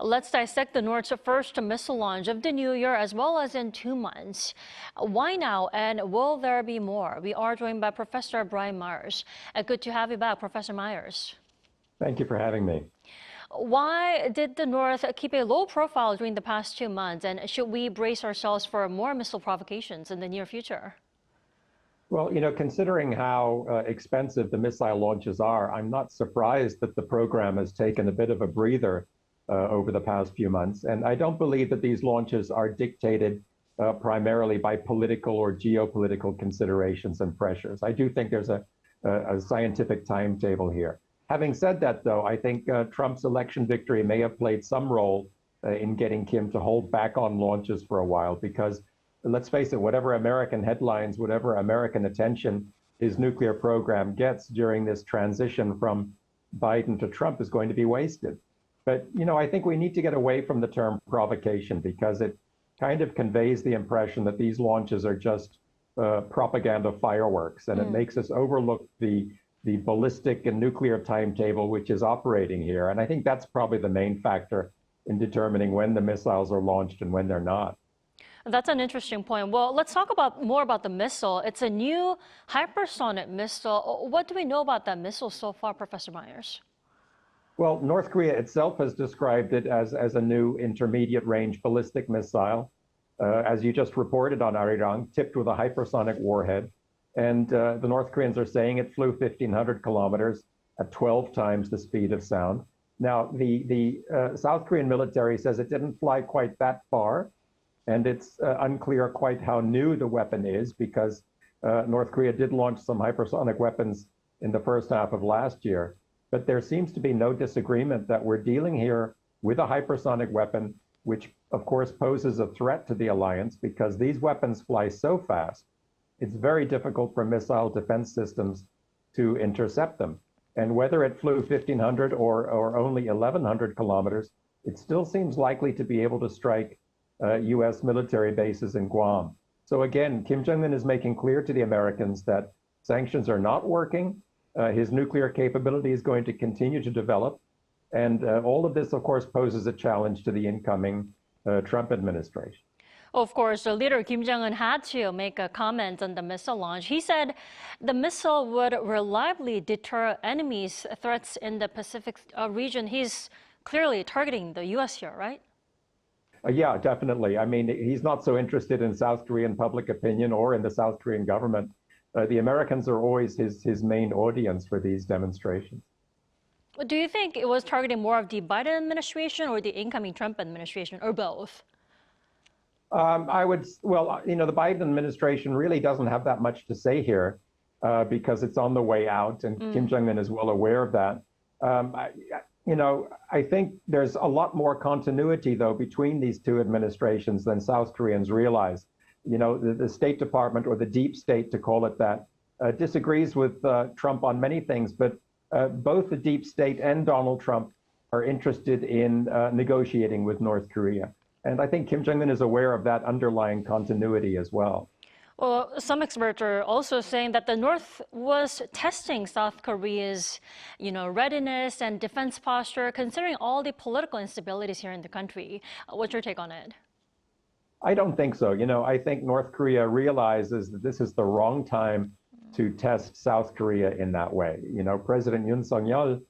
Let's dissect the North's first missile launch of the new year as well as in 2 months. Why now, and will there be more? We are joined by Professor Brian Myers. Good to have you back, Professor Myers. Thank you for having me. Why did the North keep a low profile during the past 2 months, and should we brace ourselves for more missile provocations in the near future? Well, considering how expensive the missile launches are, I'm not surprised that the program has taken a bit of a breather over the past few months. And I don't believe that these launches are dictated primarily by political or geopolitical considerations and pressures. I do think there's a scientific timetable here. Having said that, though, I think Trump's election victory may have played some role in getting Kim to hold back on launches for a while, because let's face it, whatever American headlines, whatever American attention his nuclear program gets during this transition from Biden to Trump is going to be wasted. But, I think we need to get away from the term provocation, because it kind of conveys the impression that these launches are just propaganda fireworks, and it makes us overlook the ballistic and nuclear timetable which is operating here. And I think that's probably the main factor in determining when the missiles are launched and when they're not. That's an interesting point. Well, let's talk more about the missile. It's a new hypersonic missile. What do we know about that missile so far, Professor Myers? Well, North Korea itself has described it as a new intermediate range ballistic missile, as you just reported on Arirang, tipped with a hypersonic warhead. And the North Koreans are saying it flew 1,500 kilometers at 12 times the speed of sound. Now, the South Korean military says it didn't fly quite that far, and it's unclear quite how new the weapon is, because North Korea did launch some hypersonic weapons in the first half of last year. But there seems to be no disagreement that we're dealing here with a hypersonic weapon, which of course poses a threat to the alliance, because these weapons fly so fast, it's very difficult for missile defense systems to intercept them. And whether it flew 1,500 or only 1,100 kilometers, it still seems likely to be able to strike U.S. military bases in Guam. So again, Kim Jong-un is making clear to the Americans that sanctions are not working. His nuclear capability is going to continue to develop. And all of this, of course, poses a challenge to the incoming Trump administration. Of course, the leader Kim Jong-un had to make a comment on the missile launch. He said the missile would reliably deter enemies' threats in the Pacific region. He's clearly targeting the U.S. here, right? Yeah, definitely. I mean, he's not so interested in South Korean public opinion or in the South Korean government. The Americans are always his main audience for these demonstrations. Do you think it was targeting more of the Biden administration or the incoming Trump administration, or both? The Biden administration really doesn't have that much to say here because it's on the way out, and Kim Jong-un is well aware of that. I think there's a lot more continuity, though, between these two administrations than South Koreans realize. The State Department, or the deep state to call it that, disagrees with Trump on many things, but both the deep state and Donald Trump are interested in negotiating with North Korea. And I think Kim Jong-un is aware of that underlying continuity as well. Well, some experts are also saying that the North was testing South Korea's, readiness and defense posture, considering all the political instabilities here in the country. What's your take on it? I don't think so. I think North Korea realizes that this is the wrong time to test South Korea in that way. President Yoon Suk-yeol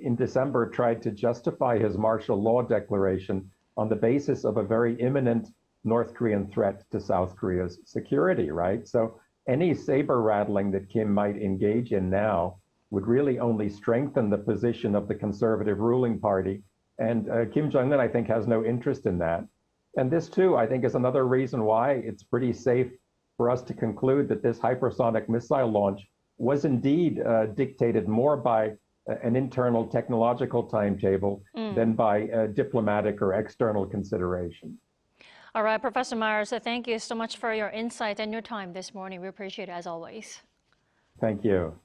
in December tried to justify his martial law declaration on the basis of a very imminent North Korean threat to South Korea's security, right? So any saber rattling that Kim might engage in now would really only strengthen the position of the conservative ruling party. And Kim Jong-un, I think, has no interest in that. And this, too, I think, is another reason why it's pretty safe for us to conclude that this hypersonic missile launch was indeed dictated more by an internal technological timetable than by diplomatic or external consideration. All right, Professor Myers, thank you so much for your insight and your time this morning. We appreciate it as always. Thank you.